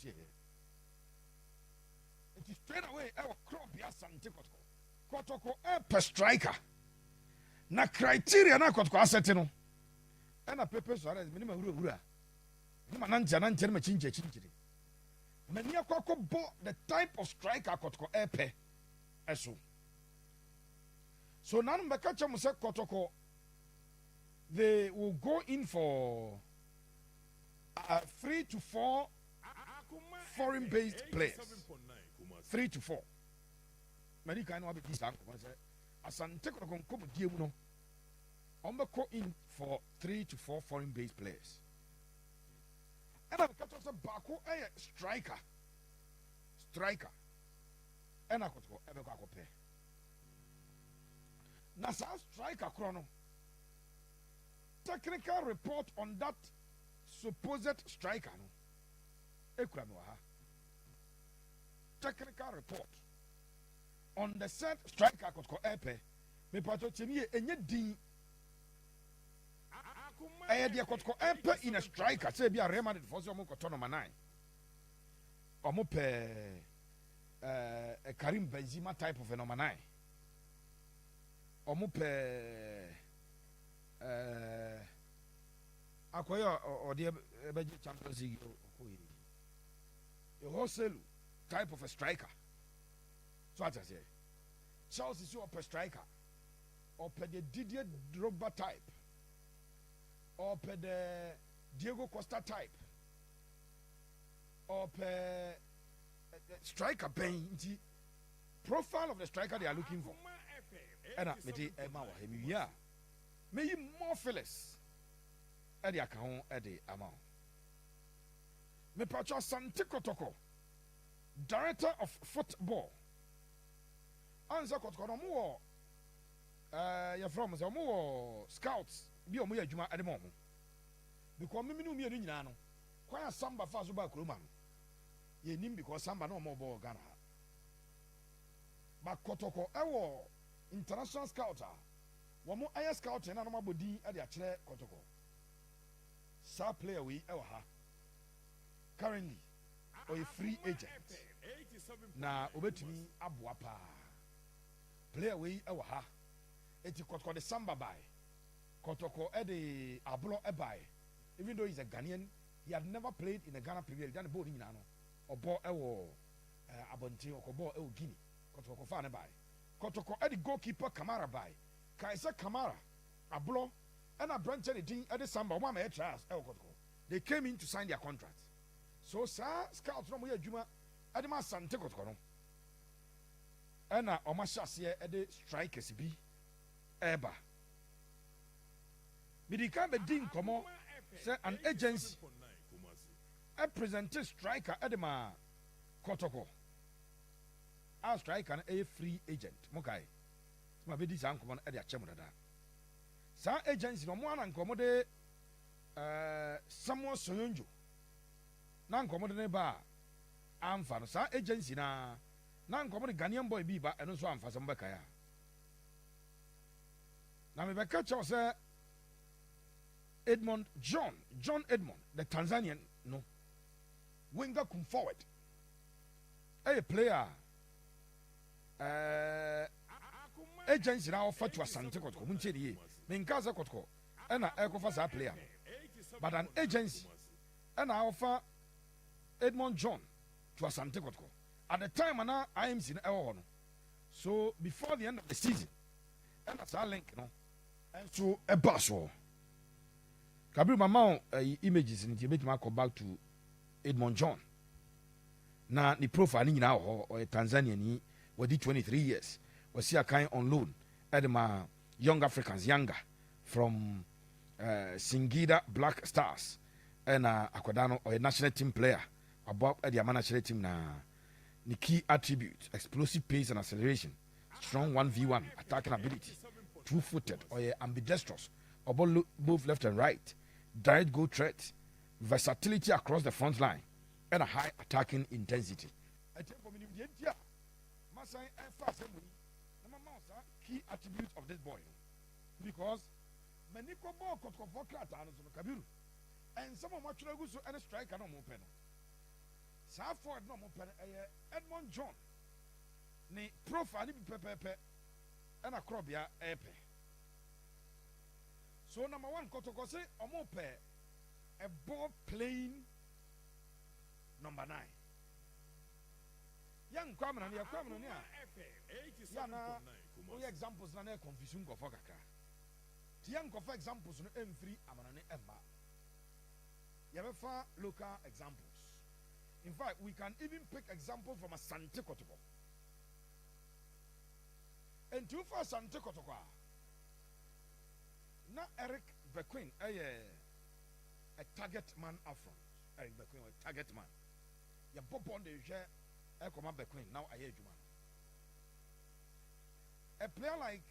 here. It is straight away our crop be Asante Kotoko. Kotoko per striker. Na criteria na Kotoko asset no. And a paper so as minimum rura. Mananja nanjere me chinje. Many Kotoko bought the type of striker Kotoko epe. So now Mbakacha Musa Kotoko, they will go in for 3 to 4 foreign-based players. 3 to 4. Many kind of this Asante Kotoko come Diemuno. Go in for 3 to 4 foreign-based players. And I'm catching some Baku a striker. And I could go ever go pay. Nasa striker chrono. Technical report on that supposed striker. Technical report on the said striker could go epe. Me pato chimie enye din. Dia could go epe in a striker. Say be a remanded for some number 9. Omo pe a Karim Benzema type of a number 9. Omo pe akoya or the Champions League a wholesale type of a striker. So what I say, Chelsea is a striker, or per the Didier Drogba type, or per the Diego Costa type, or per striker paint profile of the striker they are looking for. And may more fellas at the account at the amount. Me pacho Asante Kotoko, director of football. Answer Kotoko no more. You're from some more scouts. Be on me juma at the moment. Because me no me ni nyina no. Kwaya samba fa so ba kroma no. Ye nim because samba no more ball Ghana. But Kotoko ewo international scouter. One more air scout and another body at the Achre Kotoko. Star player we ever ha. Currently, or a free agent. Now, over to me, Abuapa. Player we ever ha. Eti Kotoko the Samba by. Kotoko the Ablo by. Even though he's a Ghanaian, he had never played in the Ghana Premier League. Done board in Nano. Or ball ewo Abonti or ball ewo Guinea. Kotoko fan by. Kotoko the goalkeeper Kamara by. Kaisa Kamara, Ablo, and a branch at the Samba, one may trials, they came in to sign their contract. So, sir, scouts from where Juma, Adama Asante Kotoko. And Omasha at the strikers be Eba. Midika Bedin Komo, an agency, a presented striker Adama Kotoko. Our striker a free agent, Mokai. Ma be dis an common at the Chamada. Sa agency no one and commode someone soyunju. Nan commode neba amfa no sa agency na nan commode Ghanaian boy bi ba eno so amfa some bekaya. Na me beka cho say Edmund John Edmund, the Tanzanian no. Winger come forward. A player agency now offer to Asante Kotoko. Munche die. Menkaza Kotoko. Ena ekofa sa player. But an agency ena offer Edmund John to Asante Kotoko. At the time ana IMC na ewo no. So before the end of the season, ena sa link no. And so e baso. Kabiri mama images in the ma come back to Edmund John. Na ni profile ni nyina ho or Tanzania ni wadi 23 years. Was here kind on loan at my young Africans, younger from Singida Black Stars and Aquadano or a national team player about the national team na the key attributes explosive pace and acceleration, strong 1v1 attacking ability, two-footed or ambidextrous or both left and right, direct goal threat, versatility across the front line, and a high attacking intensity. I think for me, key attributes of this boy because many ball Kabiru and some of my so any striker no open. saa forward no mo pɛ Edmund John ne profile ni bi pɛpɛɛpɛ ɛna Krobia ɛpɛ. So number 1 Kotoko say ɔmo pɛ a ball playing number 9. Young kwamna ni akwamna ni a. Ya na we examples na na confusion go for kakra. Ti young go for examples no emfiri amana ne emma. Ya be fa local examples. In fact, we can even pick examples from Asante Kotoko. And to for Asante Kotoko, na Eric Bequin, a target man up front. Eric Bequin, a target man. Ya bob on the share, I come Bequin, now I hear you man. A player like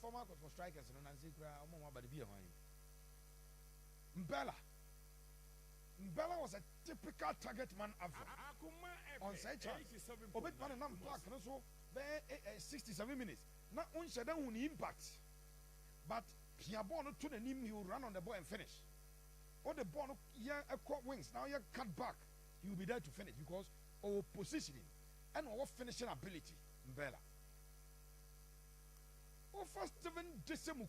former Kotoko strikers, and Nancy Graham, but the beer wine. Mbella was a typical target man up front. On side chance. Obet man and black and also 67 minutes. Not on shadow impact. But he a born to the name, he will run on the ball and finish. Or the ball yeah a caught wings. Now you cut back. He will be there to finish because our positioning and our finishing ability. Mbella. Oh, first 7 December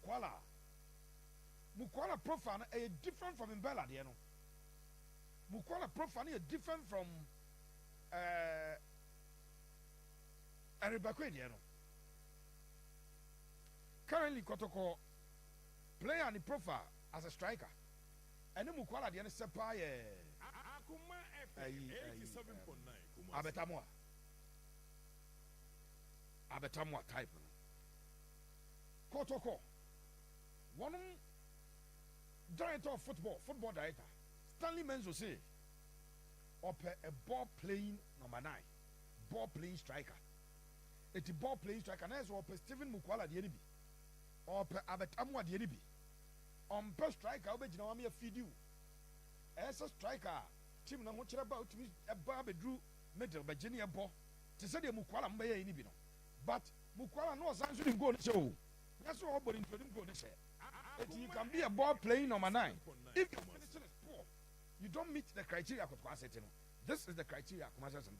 Mukwala profile is different from Mbella, you know. Mukwala profile is different from Aribakwe, you know. Currently, Kotoko player on the profile as a striker. And the Mukwala, the Sepa, Abetamwa type. Kotoko, one director of football director, Stanley Menzo say, or a ball playing number 9, ball playing striker. It's a ball playing striker, and as well, Stephen Mukwala the enemy, or Abetamwa the enemy. On per striker, I'll be a feed you. As a striker, team no much about me, a barbe drew middle by Jenny Bo, to say the Mukwala may in Ibino. But Mukwala knows I shouldn't go to show. That's all, but including go to say. You can be a ball playing number 9. If your position is poor, you don't meet the criteria of capacity. This is the criteria of capacity.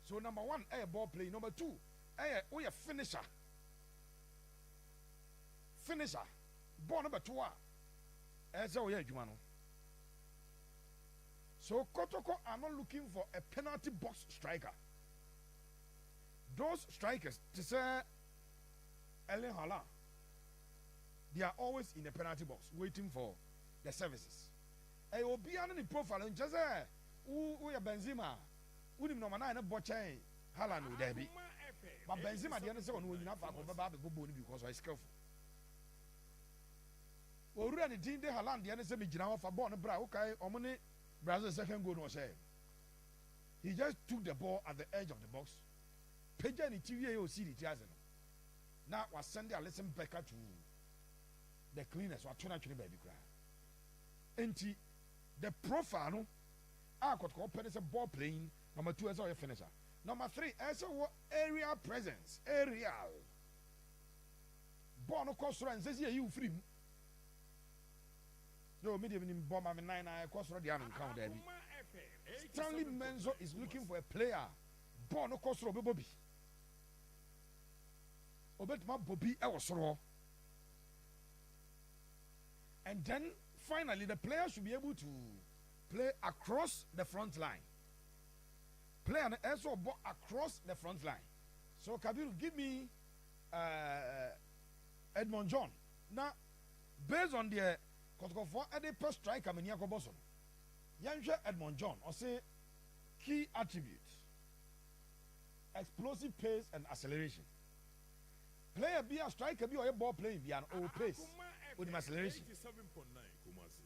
So number 1, a ball playing. Number 2, a finisher. Ball number 2. As a so Kotoko are not looking for a penalty box striker. Those strikers, to say Ellen Holland, they are always in the penalty box waiting for the services. I will be on the profile and just who are Benzema, who did not know Boche, Holland would there be. But Benzema, the other one, will not have because I skillful. Already did the Holland, the other semi general for Bon Bra, okay, or money, Brazil second goal no shame. He just took the ball at the edge of the box. Pejani TV or CD Tiazano. Now was sending a lesson back to the cleaners or tuna baby cry. Enti the profile I could open as a ball playing. Number 2 as a finisher. Number 3 as a area presence. Aerial. Ball no cost run says you free. No medium in bomb 9 I cost run the count there. Stanley Menzo is looking for a player. Ball no cost Robbie Bobby. Obetma Bobby Ewosoro. And then finally the player should be able to play across the front line. Play an also ball across the front line. So Kabiru, give me Edmund John. Now, based on the Kotoko for any per striker Miniako Boson. Yanja Edmund John or say key attributes. Explosive pace and acceleration. Player be a striker be or a ball playing be an old pace with him acceleration.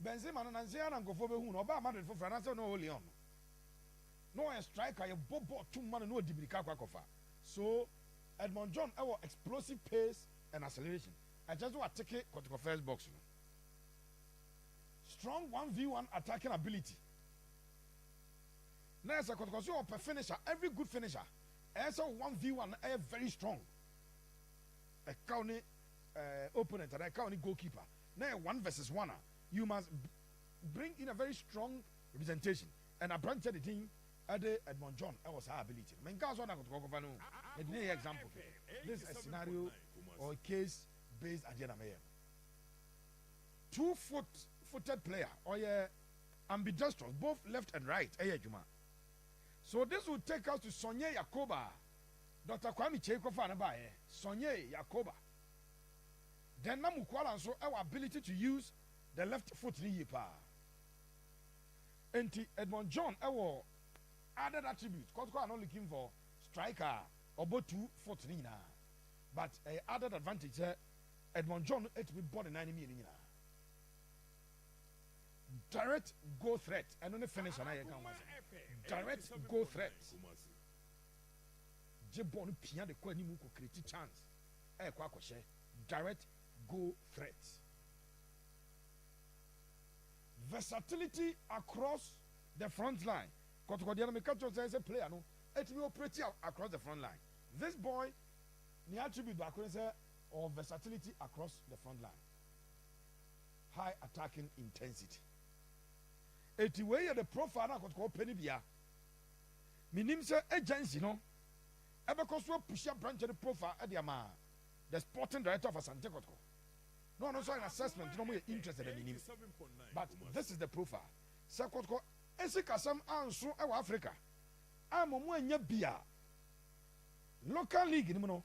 Benzema and Nanzia and Gofobe who no bad man for France no Leon. No a striker, a bobo 2 man no Dibica Quacofa. So Edmund John our explosive pace and acceleration. I just want to take it Kotoko first box. Strong 1v1 attacking ability. Now as a Kotoko per finisher, every good finisher. As a 1v1 very strong. A county opponent and a county goalkeeper. Now 1 versus 1. You must bring in a very strong representation and a branch the thing at the Edmund John was her ability. I mean, guys, what I could talk about. Example. This is a scenario or a case based agenda. 2-footed player or ambidextrous, both left and right. So this will take us to Sonye Yakoba. Dr. Kwame Chekofa Nabaye, Sonye Yakoba. Then Namukwala and so our ability to use the left foot nipa. And Edmund John, our added attribute. Kotoko are not looking for striker or both 2-foot nina. But added advantage, Edmund John it will be born in 90 million. Direct go threat. I don't know finish and I can direct go threat. Jebon Pia de Kwanimu create chance. Direct go threat. Versatility across the front line. Kotoko Mikacho says a player no, it will operate across the front line. This boy, the attribute of versatility across the front line. High attacking intensity. Eti way the profile na Kotoko penibia. Minim se agency no. Ebe koso push up branch the profile at the sporting director of Asante Kotoko. No, so an assessment, no more interested in him. But this is the profile. Sakotko, Esikasam Ansu, Africa. I'm a bia. Local league, no.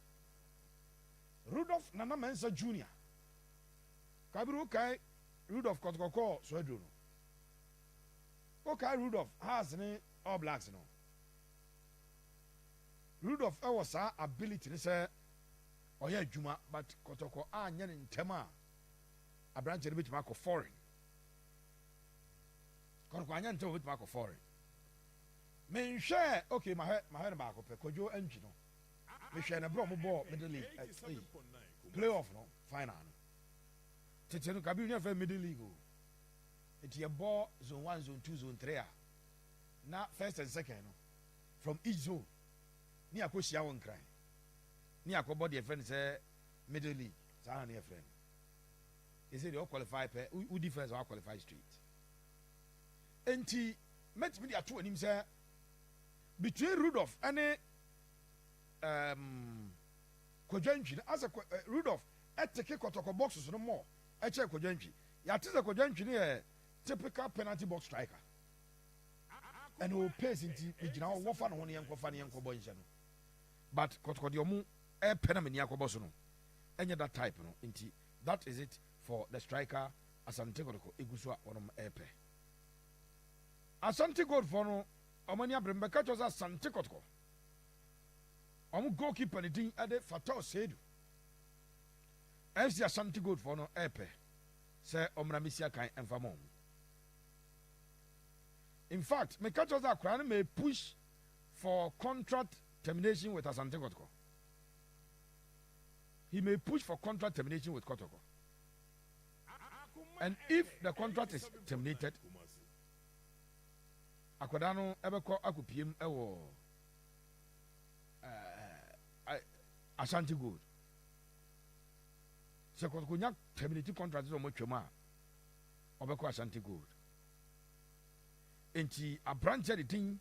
Rudolph Nana Mensa Jr. Kabiru Kai, Rudolph Kotoko, Swedruno. Okay, Rudolph has any All Blacks, no. Rudolph, was our ability to say, oh, yeah, Juma, but Kotoko, Anyan in Tema. A branch of the Marco foreign. Konquanyan to with Marco foreign. Men share, okay, my head Marco, Kwadwo Antwi. We share a bromo ball, middle league at 3. Playoff, no, final. Titano Cabinia for middle league. It's your ball, zone 1, zone 2, zone 3. Now, first and second, from each zone. Near Koshia won't cry. Near Kobody, a friend say, middle league. Sana near friend. He said, you qualify, who differs or qualify street. And he met me at 2 and him say, between Rudolph and Kwadwo Antwi, as a Rudolph, at the Kotoko boxes no more. I check Kwadwo Antwi. Yatis a Kwadwo Antwi, a typical penalty box striker. And who pays into original Wafan on Yanko Fanny and Koboyan. But Kotoko, a penamania Kobosono. Any that type, no, inti. That is it for the striker Asante Kotoko Iguswa on Epe. Asante God for no Omania Brembeka was Asante Kotoko. Goalkeeper anything at the Fatal said. FC Asante God for no Epe. Say Omramisia Kai and Famon. In fact, Mekacho's Akran may push for contract termination with Asante Kotoko. He may push for contract termination with Kotoko. And if the contract is terminated, Akwadano Ebeko Akupiem Ewo Ashanti Good. So Kotokonya terminating contract is almost Choma Obeko Ashanti Good. And she a branch the thing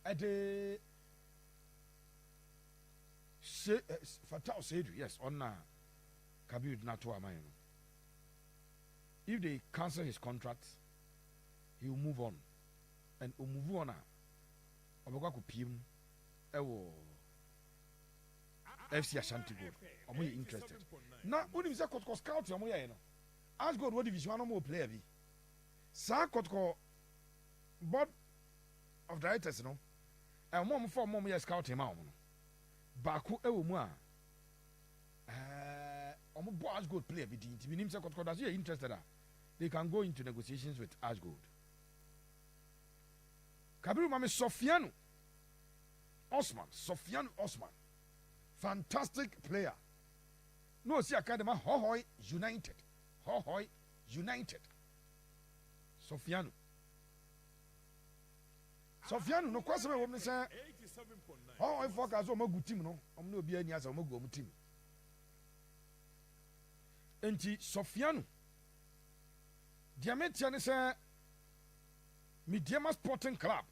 at the Fatal said yes on Kabir Natua Mayan. If they cancel his contract, he will move on. And move on. Obogaku PM Ewo FC Ashanti Gold. I'm really interested. Now, when you say Kotoko scout, I'm really ask God what division no more player be. Sa Kotoko board of directors, no. And mom for mom year scout him out. Baku Ewo Mua. I'm a Ash Gold player. Be named Kotoko. That's you interested. They can go into negotiations with Ash Gold. Kabiru Mame Sofianu Osman. Fantastic player. No, see Academy Hohoi United. Sofianu no kwaseme wo me say Hohoi focus o magu team no. Om no obi ani asa o magu om team. Enti Sofianu Diametia ne say Mediama Sporting Club,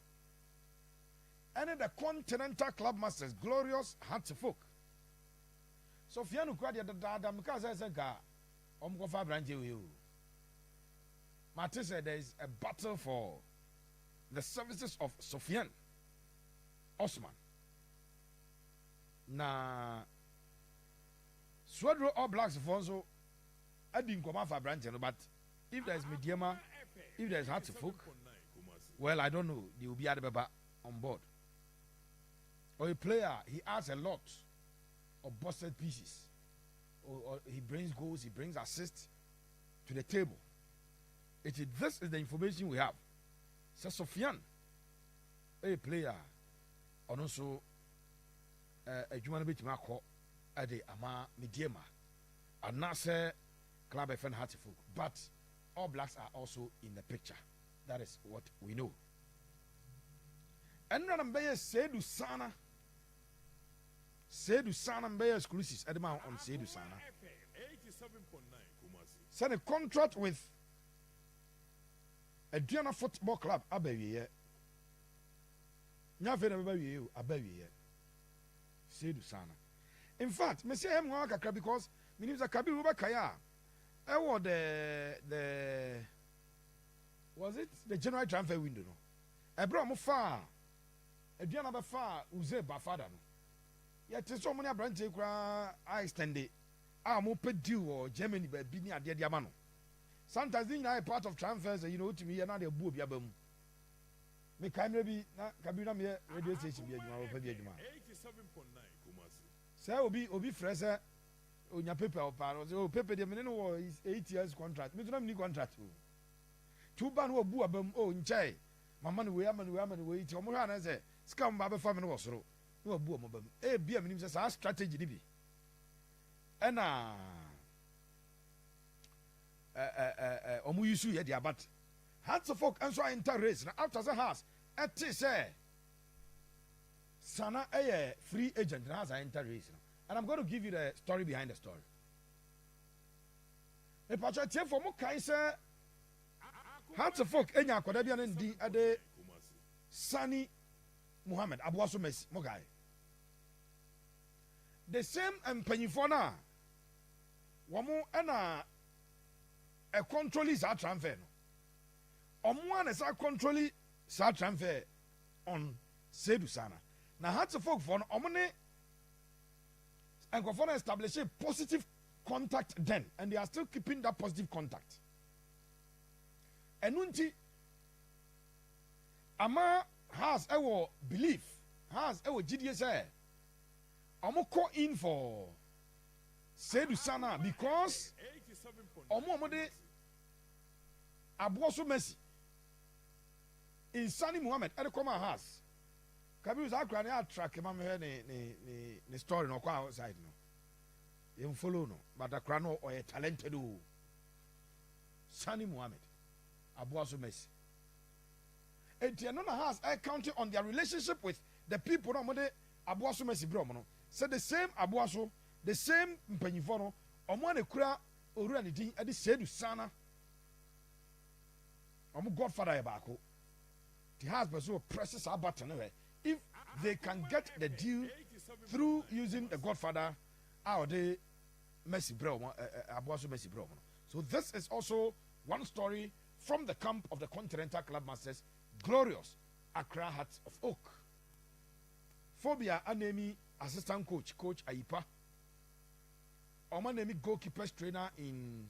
and the Continental Club Masters, Glorious Hatzefolk. So Fianu Kwadia the Dada because I said, Omgofa Branje you. Martin said there is a battle for the services of Sofian Osman. Na Swadro All Blacks Fonso, I didn't come for Branje, but if there is Mediama, if there is Hatzefolk, well, I don't know, they will be at the on board. Or a player, he adds a lot of busted pieces. Or he brings goals, he brings assists to the table. This is the information we have. So Sofian, a player, and also a human bit Marco at the Ama Mediama, and now say Club FN Hatzefolk. But All Blacks are also in the picture. That is what we know. And Ranambaya Seydou Sana. Seydou Sana Mbaya exclusives at the mount on Seydou Sana. Send a contract with a Diana Football Club, Abaye. Nothing about you, Abaye. Seydou Sana. In fact, Monsieur M. Wakaka, because Minister Kabiru Bakaya, I was the was it the January transfer window? No, I brought more far. A Diana Bafa, Uze Bafada. Yet, so many branches I extended. I'm open due or Germany, but Bini at the Diamano. Sometimes I part of transfers, you know, to me, another boob yabum. Make I maybe Kabina radio station be a juma. 87.9. Say, Obi Fraser, on your paper or paros, or paper the minimum is 8 years contract. Me don't need contract. 2 ban or boo oh in chai. My money we am and wait. Omohana say, Scum Baba family was so. No boo mobile. A beer means a strategy. Dibi. And Omuyusu yet, but hats of folk and so enter race. Now, after the house, at say, Sana a free agent has I enter race. And I'm going to give you the story behind the story. A patch for Mukaisa hats of folk, Enya Kodabian and D. Ade Sani Muhammad Abuaso Messi Mogai. The same and Penifona Wamu and a control is our transfer. On one is our control is our transfer on Seydou Sana. Now, hats of folk for Omone and Kofona establish a positive contact then, and they are still keeping that positive contact. And Nunti Ama has our belief, has our GDSA. I'm call in for Seydou Sana because Omomode Abuaso Messi in Sani Muhammad at the common house. Kabiru's actually track him the story no quite outside no. You follow no, but the crano or a talented Sani Muhammad Abuaso Messi. And Tianona has I counted on their relationship with the people no mode Abuaso Messi bromono. So the same Abuaso, the same Mpanyfono, Omwane Kura Oruanidi at the Seydou Sana. Godfather Ebako. The husband so presses our button away. If they can get the deal through using the Godfather, our day Messi bro, Abuaso Messi bro. So this is also one story from the camp of the Continental Club Masters, Glorious Accra Hearts of Oak. Phobia Anemi assistant coach Aipa. Omanemi goalkeepers trainer in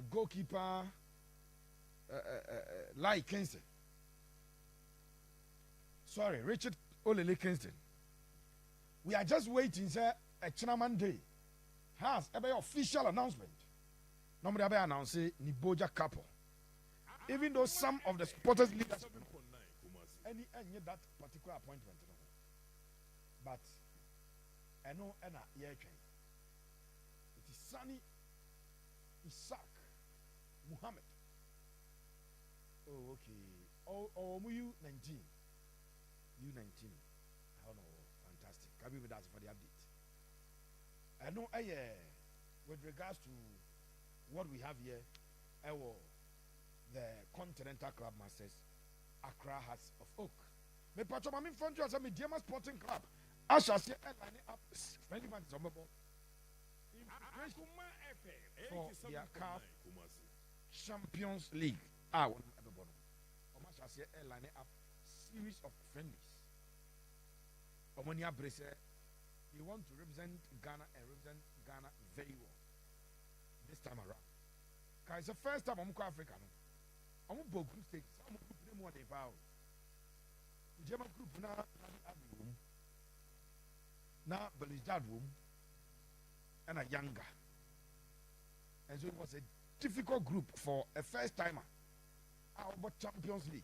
goalkeeper Lai Kingston. Sorry, Richard Olele Kingston. We are just waiting, sir. A Chinaman Day has a official announcement. Normally, I announce Niboja couple. Even though some of the supporters leaders any that particular appointment, but I know it is Sani Isaac Muhammad. Oh, okay. Oh, U19. U19. I don't know. Fantastic. Can be with us for the update. I know with regards to what we have here, the Continental Club Masters, Accra Hearts of Oak. Me patcho mami fonjo as a Mediama Sporting Club. Asha say line up friendly match on for their CAF Champions League. One everybody. Omasha say line up series of friendlies. Omonia Brese, they want to represent Ghana and represent Ghana very well this time around. Because it's the first time I'm Africa. I'm a group stage. I'm a group name what they vow. The German group now room. Now Belgian room and a younger. And so it was a difficult group for a first timer. About Champions League.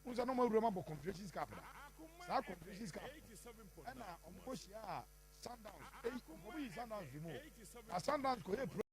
Who's a normal room about Confederations Cup? That Confederations Cup. And I'm Sundowns. Sundowns. Sundowns.